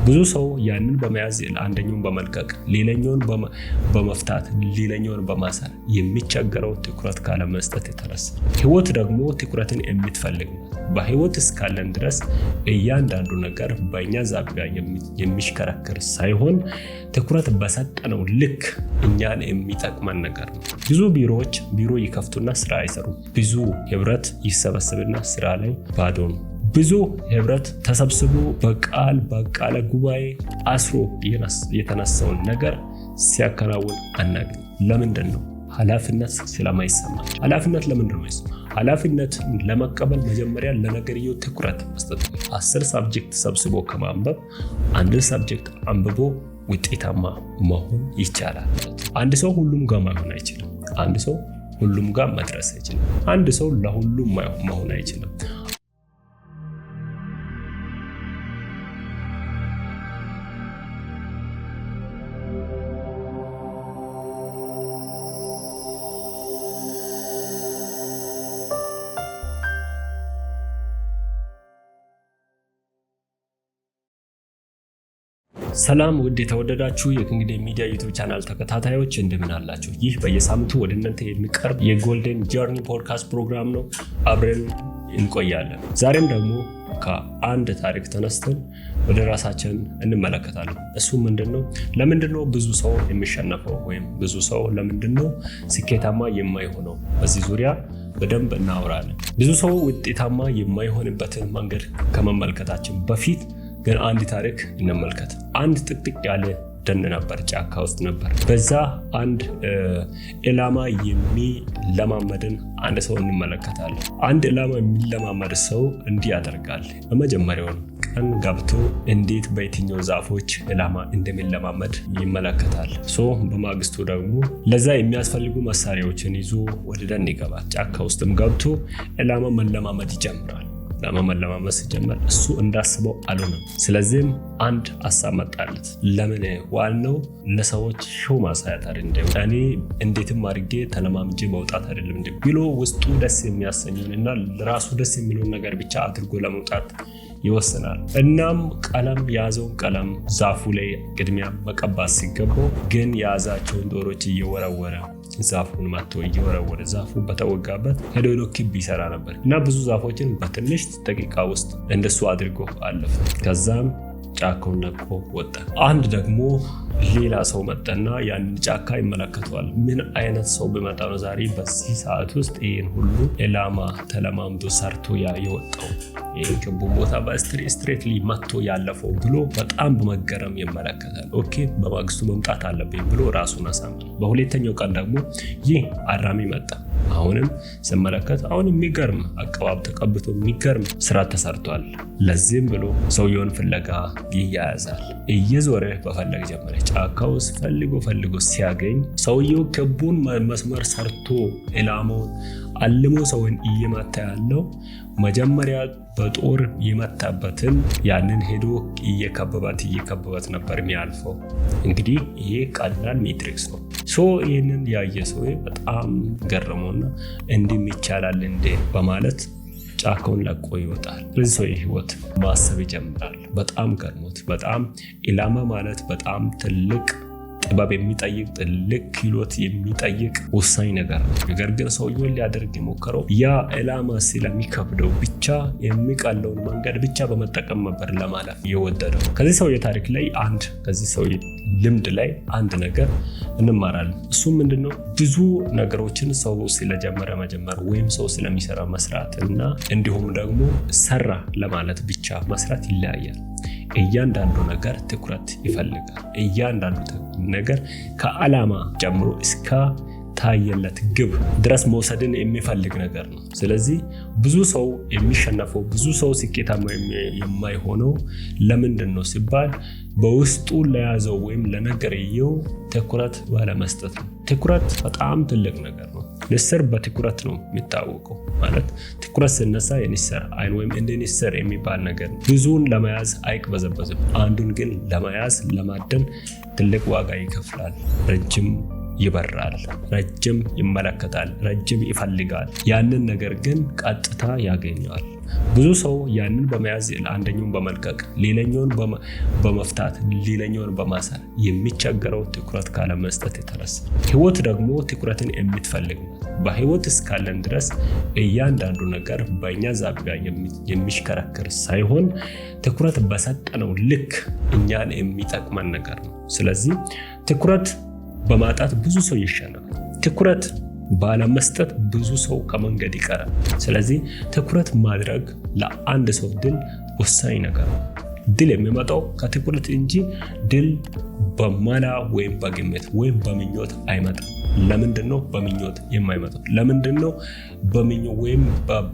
ብዙ ሰው ያንን በመያዝ አንደኛውን በመልቀቅ ሌላኛውን በመፍታት ሌላኛውን በማሰር የሚቸገረው ትኩረት ካለመስጠት የተነሳ። ህይወት ደግሞ ትኩረትን የምትፈልግ ነው። በህይወት እስካለን ድረስ እያንዳንዱ ነገር በእኛ ዛቢያ የሚሽከረከር ሳይሆን ትኩረት በሰጠነው ልክ እኛን የሚጠቅመን ነገር ነው። ብዙ ቢሮዎች ቢሮ ይከፍቱና ስራ አይሰሩም። ብዙ ህብረት ይሰበስብና ስራ ላይ ባዶ ነው። ብዙ ህብረት ተሰብስቦ በቃለ ጉባኤ አስሮ የተነሳውን ነገር ሲያከናውን አናገኝ። ለምንድን ነው? ኃላፊነት ስለማይሰማ። ኃላፊነት ለምንድን ነው የማይሰማ? ኃላፊነት ለመቀበል መጀመሪያ ለነገርየው ትኩረት መስጠት። 10 ሳብጀክት ሰብስቦ ከማንበብ አንድን ሳብጀክት አንብቦ ውጤታማ መሆን ይቻላል። አንድ ሰው ሁሉም ጋር መሆን አይችልም። አንድ ሰው ሁሉም ጋር መድረስ አይችልም። አንድ ሰው ለሁሉም መሆን አይችልም። ሰላም ውድ የተወደዳችሁ የኪንግዴ ሚዲያ ዩቲዩብ ቻናል ተከታታዮች እንደምን አላችሁ? ይህ በየሳምንቱ ወደ እናንተ የሚቀርብ የጎልደን ጆርኒ ፖድካስት ፕሮግራም ነው። አብረን እንቆያለን። ዛሬም ደግሞ ከአንድ ታሪክ ተነስተን ወደ ራሳችን እንመለከታለን። እሱ ምንድነው? ለምንድነው ብዙ ሰው የሚሸነፈው ወይም ብዙ ሰው ለምንድነው ስኬታማ የማይሆነው? በዚህ ዙሪያ በደንብ እናወራለን። ብዙ ሰው ውጤታማ የማይሆንበትን መንገድ ከመመልከታችን በፊት ግን አንድ ታሪክ እንመልከት። አንድ ጥቅጥቅ ያለ ደን ነበር፣ ጫካ ውስጥ ነበር። በዛ አንድ ኢላማ የሚለማመድን አንድ ሰው እንመለከታለን። አንድ ኢላማ የሚለማመድ ሰው እንዲህ ያደርጋል። በመጀመሪያው ቀን ገብቶ እንዴት በየትኛው ዛፎች ኢላማ እንደሚለማመድ ይመለከታል። በማግስቱ ደግሞ ለዛ የሚያስፈልጉ መሳሪያዎችን ይዞ ወደ ደን ይገባል። ጫካ ውስጥም ገብቶ ኢላማ መለማመድ ይጀምራል። ለማመድ ሲጀምር እሱ እንዳስበው አልሆነም። ስለዚህም አንድ ሀሳብ መጣለት። ለምን ዋናው ለሰዎች ሾው ማሳያት አይደለም፣ እኔ እንዴትም አድርጌ ተለማምጄ መውጣት አይደለም እንዴ ብሎ ውስጡ ደስ የሚያሰኘውንና ለራሱ ደስ የሚለውን ነገር ብቻ አድርጎ ለመውጣት ይወስናል። እናም የያዘውን ቀለም ዛፉ ላይ ቅድሚያ መቀባት ሲገባው ግን የያዛቸውን ዶሮች እየወረወረ ዛፉን መጥቶ እየወረወረ ዛፉ በተወጋበት ሄዶ ክብ ይሰራ ነበር እና ብዙ ዛፎችን በትንሽ ደቂቃ ውስጥ እንደሱ አድርጎ አለፈ። ከዛም ጫካውን ለቆ ወጣ። አንድ ደግሞ ሌላ ሰው መጣና ያንን ጫካ ይመለከተዋል። ምን አይነት ሰው ቢመጣ ነው ዛሬ በዚህ ሰዓት ውስጥ ይሄን ሁሉ ኢላማ ተለማምዶ ሰርቶ የወጣው ይሄን ክቡ ቦታ በስትሬትሊ መጥቶ ያለፈው ብሎ በጣም በመገረም ይመለከታል። ኦኬ በማግስቱ መምጣት አለብኝ ብሎ ራሱን አሳመነ። በሁለተኛው ቀን ደግሞ ይህ አራሚ መጣ። አሁንም ሲመለከት አሁን የሚገርም አቀባብ ተቀብቶ የሚገርም ስራ ተሰርቷል። ለዚህም ብሎ ሰውየውን ፍለጋ ይያያዛል። እየዞረ በፈለግ ጀመረ። ጫካ ውስጥ ፈልጎ ሲያገኝ ሰውየው ክቡን መስመር ሰርቶ ኢላማውን አልሞ ሰውን እየመታ ያለው መጀመሪያ በጦር የመታበትን ያንን ሄዶ እየከበባት ነበር የሚያልፈው። እንግዲህ ይሄ ቀላል ሜትሪክስ ነው። ይህንን ያየ ሰው በጣም ገረመውና እንዲህ ይቻላል እንዴ በማለት ጫካውን ለቆ ይወጣል። ስለዚህ ሰው ህይወት ማሰብ ይጀምራል። በጣም ገርሞት በጣም ኢላማ ማለት በጣም ትልቅ ጥበብ የሚጠይቅ ትልቅ ክህሎት የሚጠይቅ ወሳኝ ነገር ነው። ነገር ግን ሰውየውን ሊያደርግ የሞከረው ያ ኢላማ ስለሚከብደው ብቻ የሚቀለውን መንገድ ብቻ በመጠቀም ነበር ለማለፍ የወደደው። ከዚህ ሰው ታሪክ ላይ ከዚህ ሰው ልምድ ላይ አንድ ነገር እንማራለን። እሱ ምንድነው? ብዙ ነገሮችን ሰው ስለጀመረ መጀመር ወይም ሰው ስለሚሰራ መስራት እና እንዲሁም ደግሞ ሰራ ለማለት ብቻ መስራት ይለያያል። እያንዳንዱ ነገር ትኩረት ይፈልጋል። እያንዳንዱ ነገር ከዓላማ ጀምሮ እስከ ታየለት ግብ ድረስ መውሰድን የሚፈልግ ነገር ነው። ስለዚህ ብዙ ሰው የሚሸነፈው ብዙ ሰው ስኬታማ የማይሆነው ለምንድን ነው ሲባል በውስጡ ለያዘው ወይም ለነገርየው ትኩረት ባለመስጠት ነው። ትኩረት በጣም ትልቅ ነገር ነው። ንስር በትኩረት ነው የሚታወቀው። ማለት ትኩረት ሲነሳ የንስር አይን ወይም እንደ ንስር የሚባል ነገር ብዙን ለመያዝ አይቅበዘበዝም። አንዱን ግን ለመያዝ ለማደን ትልቅ ዋጋ ይከፍላል። ረጅም ይበራል፣ ረጅም ይመለከታል፣ ረጅም ይፈልጋል። ያንን ነገር ግን ቀጥታ ያገኘዋል። ብዙ ሰው ያንን በመያዝ አንደኛውን በመልቀቅ ሌላኛውን በመፍታት ሌላኛውን በማሰር የሚቸገረው ትኩረት ካለመስጠት የተነሳ። ህይወት ደግሞ ትኩረትን የምትፈልግ ነው። በህይወት እስካለን ድረስ እያንዳንዱ ነገር በእኛ ዛቢያ የሚሽከረከር ሳይሆን ትኩረት በሰጠነው ልክ እኛን የሚጠቅመን ነገር ነው። ስለዚህ ትኩረት በማጣት ብዙ ሰው ይሸነፋል። ትኩረት ባለመስጠት ብዙ ሰው ከመንገድ ይቀራል። ስለዚህ ትኩረት ማድረግ ለአንድ ሰው ድል ወሳኝ ነገር ነው። ድል የሚመጣው ከትኩረት እንጂ ድል በመላ ወይም በግምት ወይም በምኞት አይመጣም። ለምንድን ነው በምኞት የማይመጣው? ለምንድን ነው በምኞት ወይም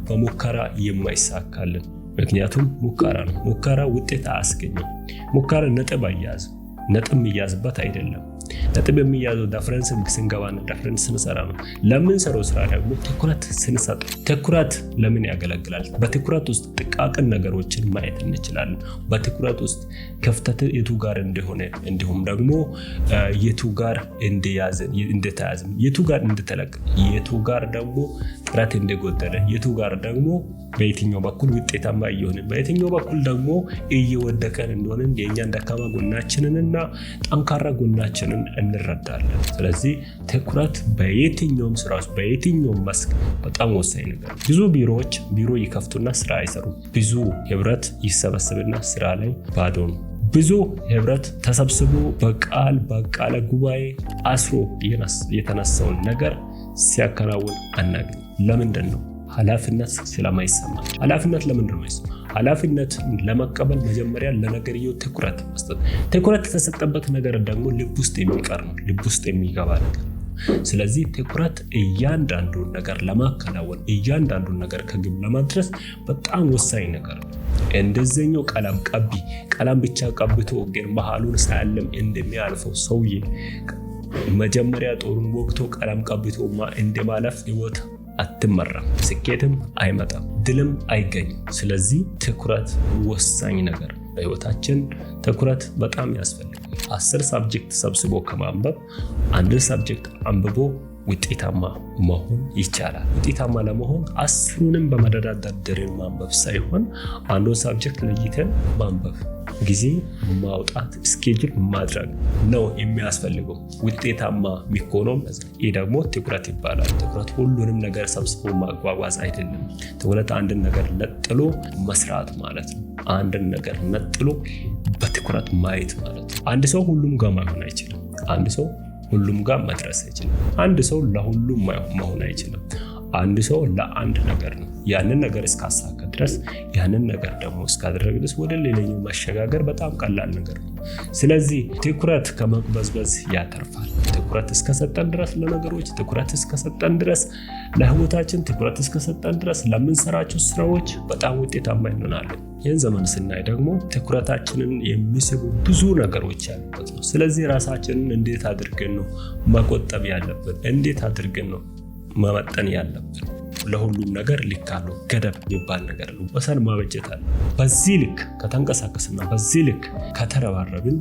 በሙከራ የማይሳካልን? ምክንያቱም ሙከራ ነው። ሙከራ ውጤት አያስገኝም። ሙከራ ነጥብ አያያዝም። ነጥብ የሚያዝበት አይደለም። ነጥብ የሚያዘው ዳፍረን ስንገባና ዳፍረን ስንሰራ ነው። ለምንሰራው ስራ ደግሞ ትኩረት ስንሰጥ። ትኩረት ለምን ያገለግላል? በትኩረት ውስጥ ጥቃቅን ነገሮችን ማየት እንችላለን። በትኩረት ውስጥ ክፍተት የቱ ጋር እንደሆነ እንዲሁም ደግሞ የቱ ጋር እንደተያዘ፣ የቱ ጋር እንደተለቀ፣ የቱ ጋር ደግሞ ጥረት እንደጎደለ፣ የቱ ጋር ደግሞ በየትኛው በኩል ውጤታማ እየሆንን በየትኛው በኩል ደግሞ እየወደቀን እንደሆነ የእኛን ደካማ ጎናችንንና ጠንካራ ጎናችንን እንረዳለን። ስለዚህ ትኩረት በየትኛውም ስራ ውስጥ በየትኛውም መስክ በጣም ወሳኝ ነገር። ብዙ ቢሮዎች ቢሮ ይከፍቱና ስራ አይሰሩም። ብዙ ህብረት ይሰበስብና ስራ ላይ ባዶ ነው። ብዙ ህብረት ተሰብስቦ በቃለ ጉባኤ አስሮ የተነሳውን ነገር ሲያከናውን አናገኝ። ለምንድን ነው? ኃላፊነት ስለማይሰማቸው። ኃላፊነት ለምንድን ነው የማይሰማው? ኃላፊነት ለመቀበል መጀመሪያ ለነገርየው ትኩረት መስጠት። ትኩረት የተሰጠበት ነገር ደግሞ ልብ ውስጥ የሚቀር ነው፣ ልብ ውስጥ የሚገባ ነገር ነው። ስለዚህ ትኩረት እያንዳንዱን ነገር ለማከናወን እያንዳንዱን ነገር ከግብ ለማድረስ በጣም ወሳኝ ነገር ነው። እንደዚህኛው ቀለም ብቻ ቀብቶ ግን መሃሉን ሳያለም እንደሚያልፈው ሰውዬ መጀመሪያ ጦሩን ወቅቶ ቀለም ቀብቶ እንደማለፍ ህይወት አትመራም፣ ስኬትም አይመጣም፣ ድልም አይገኝም። ስለዚህ ትኩረት ወሳኝ ነገር ነው። በህይወታችን ትኩረት በጣም ያስፈልጋል። 10 ሳብጀክት ሰብስቦ ከማንበብ 1 ሳብጀክት አንብቦ ውጤታማ መሆን ይቻላል። ውጤታማ ለመሆን 10ንም በመደዳደር ማንበብ ሳይሆን አንዱን ሳብጀክት ለይተን ማንበብ፣ ጊዜ ማውጣት፣ ስኬጁል ማድረግ ነው የሚያስፈልገው። ውጤታማ የሚሆነው ይህ ደግሞ ትኩረት ይባላል። ትኩረት ሁሉንም ነገር ሰብስቦ ማጓጓዝ አይደለም። ትኩረት አንድን ነገር ነጥሎ መስራት ማለት ነው። አንድን ነገር ነጥሎ በትኩረት ማየት ማለት ነው። አንድ ሰው ሁሉም ጋር መሆን አይችልም። አንድ ሰው ሁሉም ጋር መድረስ አይችልም። አንድ ሰው ለሁሉም መሆን አይችልም። አንድ ሰው ለአንድ ነገር ነው። ያንን ነገር እስካሳካ ድረስ ያንን ነገር ደግሞ እስካደረገ ድረስ ወደ ሌላኛው ማሸጋገር በጣም ቀላል ነገር ነው። ስለዚህ ትኩረት ከመቅበዝበዝ ያተርፋል። ትኩረት እስከሰጠን ድረስ ለነገሮች፣ ትኩረት እስከሰጠን ድረስ ለህይወታችን፣ ትኩረት እስከሰጠን ድረስ ለምንሰራቸው ስራዎች በጣም ውጤታማ እንሆናለን። ይህን ዘመን ስናይ ደግሞ ትኩረታችንን የሚስቡ ብዙ ነገሮች ያሉበት ነው። ስለዚህ ራሳችንን እንዴት አድርገን ነው መቆጠብ ያለብን? እንዴት አድርገን ነው መመጠን ያለብን? ለሁሉም ነገር ልክ አለው። ገደብ የሚባል ነገር ነው። ወሰን ማበጀት አለ። በዚህ ልክ ከተንቀሳቀስና በዚህ ልክ ከተረባረብን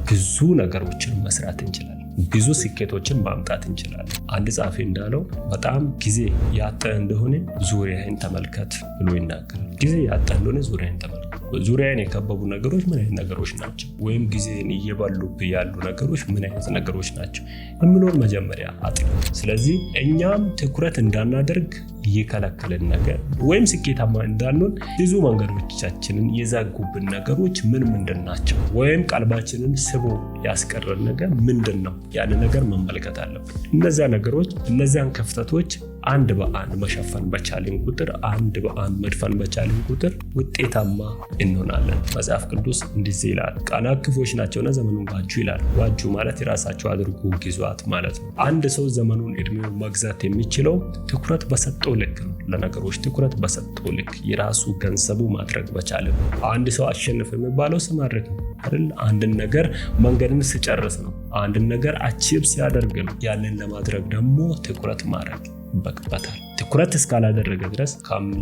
ብዙ ነገሮችን መስራት እንችላለን። ብዙ ስኬቶችን ማምጣት እንችላለን። አንድ ጸሐፊ እንዳለው በጣም ጊዜ ያጣ እንደሆነ ዙሪያህን ተመልከት ብሎ ይናገራል። ጊዜ ያጣ እንደሆነ ዙሪያህን ተመልከት። ዙሪያን የከበቡ ነገሮች ምን አይነት ነገሮች ናቸው? ወይም ጊዜን እየበሉብህ ያሉ ነገሮች ምን አይነት ነገሮች ናቸው የሚለውን መጀመሪያ አጥና። ስለዚህ እኛም ትኩረት እንዳናደርግ የከለከለን ነገር ወይም ስኬታማ እንዳንሆን ብዙ መንገዶቻችንን የዘጉብን ነገሮች ምንድን ናቸው? ወይም ቀልባችንን ስቦ ያስቀረን ነገር ምንድን ነው? ያንን ነገር መመልከት አለብን። እነዚያ ነገሮች እነዚያን ክፍተቶች አንድ በአንድ መሸፈን በቻልን ቁጥር አንድ በአንድ መድፈን በቻልን ቁጥር ውጤታማ እንሆናለን። መጽሐፍ ቅዱስ እንደዚህ ይላል፣ ቃላት ክፉዎች ናቸውና ዘመኑን ዋጁ ይላል። ዋጁ ማለት የራሳቸው አድርጉ ግዟት ማለት ነው። አንድ ሰው ዘመኑን እድሜውን መግዛት የሚችለው ትኩረት በሰጠው ልክ ነው። ለነገሮች ትኩረት በሰጠው ልክ የራሱ ገንዘቡ ማድረግ በቻለ ነው። አንድ ሰው አሸነፈ የሚባለው ሲማድረግ ነው አይደል? አንድን ነገር መንገድን ሲጨርስ ነው። አንድን ነገር አቺቭ ሲያደርግ ነው። ያንን ለማድረግ ደግሞ ትኩረት ማድረግ ይበቅበታል። ትኩረት እስካላደረገ ድረስ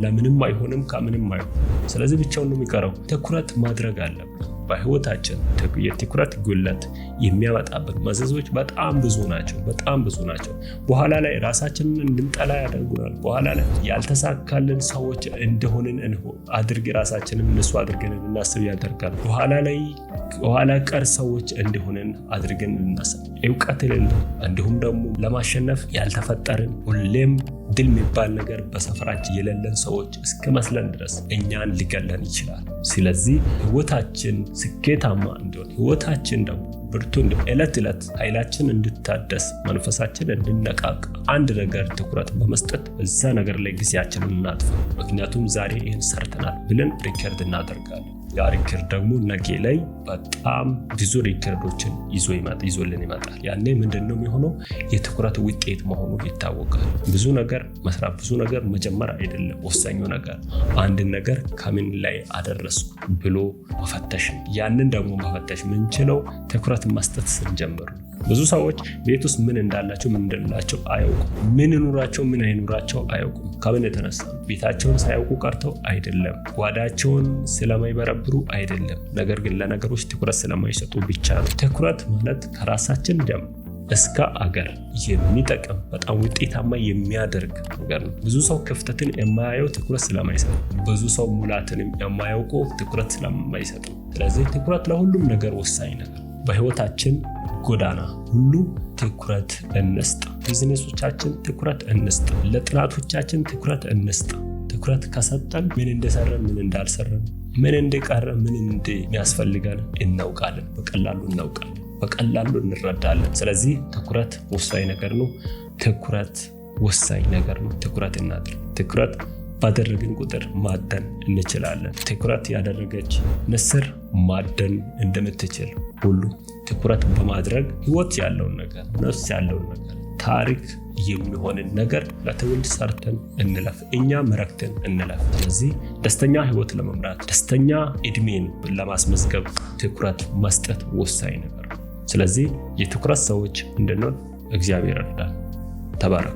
ለምንም አይሆንም፣ ከምንም አይሆንም። ስለዚህ ብቻውን ነው የሚቀረው። ትኩረት ማድረግ አለብን። በህይወታችን የትኩረት ጉድለት የሚያመጣበት መዘዞች በጣም ብዙ ናቸው። በኋላ ላይ ራሳችንን እንድንጠላ ያደርጉናል። በኋላ ላይ ያልተሳካልን ሰዎች እንደሆንን አድርገን ራሳችንን እነሱ አድርገን እናስብ ያደርጋል። በኋላ ቀር ሰዎች እንደሆንን አድርገን እናስብ። እውቀት የሌለን እንዲሁም ደግሞ ለማሸነፍ ያልተፈጠርን ሁሌም ድል የሚባል ነገር በሰፈራችን የሌለን ሰዎች እስከ መስለን ድረስ እኛን ሊገለን ይችላል። ስለዚህ ህይወታችን ስኬታማ እንዲሆን ህይወታችን ደግሞ ብርቱ እንዲሆን ዕለት ኃይላችን እንድታደስ መንፈሳችን እንድነቃቅ አንድ ነገር ትኩረት በመስጠት እዛ ነገር ላይ ጊዜያችንን እናጥፋ። ምክንያቱም ዛሬ ይህን ሰርተናል ብለን ሪከርድ እናደርጋለን። ያ ሪከርድ ደግሞ ነገ ላይ በጣም ብዙ ሪከርዶችን ይዞልን ይመጣል። ያኔ ምንድነው የሚሆነው? የትኩረት ውጤት መሆኑ ይታወቃል። ብዙ ነገር መስራት፣ ብዙ ነገር መጀመር አይደለም ወሳኙ ነገር አንድን ነገር ከምን ላይ አደረስኩ ብሎ መፈተሽ። ያንን ደግሞ መፈተሽ ምንችለው ትኩረት መስጠት ስንጀምር። ብዙ ሰዎች ቤት ውስጥ ምን እንዳላቸው ምን እንደሌላቸው አያውቁም። ምን ይኑራቸው ምን አይኑራቸው አያውቁም። ከምን የተነሳ? ቤታቸውን ሳያውቁ ቀርተው አይደለም፣ ጓዳቸውን ስለማይበረብሩ አይደለም፣ ነገር ግን ለነገሮች ትኩረት ስለማይሰጡ ብቻ ነው። ትኩረት ማለት ከራሳችን እስከ አገር የሚጠቅም በጣም ውጤታማ የሚያደርግ ነገር ነው። ብዙ ሰው ክፍተትን የማያየው ትኩረት ስለማይሰጥ፣ ብዙ ሰው ሙላትንም የማያውቀው ትኩረት ስለማይሰጥ። ስለዚህ ትኩረት ለሁሉም ነገር ወሳኝ ነገር። በህይወታችን ጎዳና ሁሉ ትኩረት እንስጥ። ቢዝነሶቻችን ትኩረት እንስጥ። ለጥናቶቻችን ትኩረት እንስጥ። ትኩረት ከሰጠን ምን እንደሰራን ምን እንዳልሰራን፣ ምን እንደቀረ ምን እንደሚያስፈልገን እናውቃለን። በቀላሉ እንረዳለን። ስለዚህ ትኩረት ወሳኝ ነገር ነው። ትኩረት እናድርግ። ትኩረት ባደረግን ቁጥር ማደን እንችላለን። ትኩረት ያደረገች ንስር ማደን እንደምትችል ሁሉ ትኩረት በማድረግ ህይወት ያለውን ነገር፣ ነፍስ ያለውን ነገር፣ ታሪክ የሚሆንን ነገር ለትውልድ ሰርተን እንለፍ። እኛ መረክተን እንለፍ። ስለዚህ ደስተኛ ህይወት ለመምራት፣ ደስተኛ እድሜን ለማስመዝገብ ትኩረት መስጠት ወሳኝ ነገር ነው። ስለዚህ የትኩረት ሰዎች እንድንሆን እግዚአብሔር ይርዳን። ተባረኩ።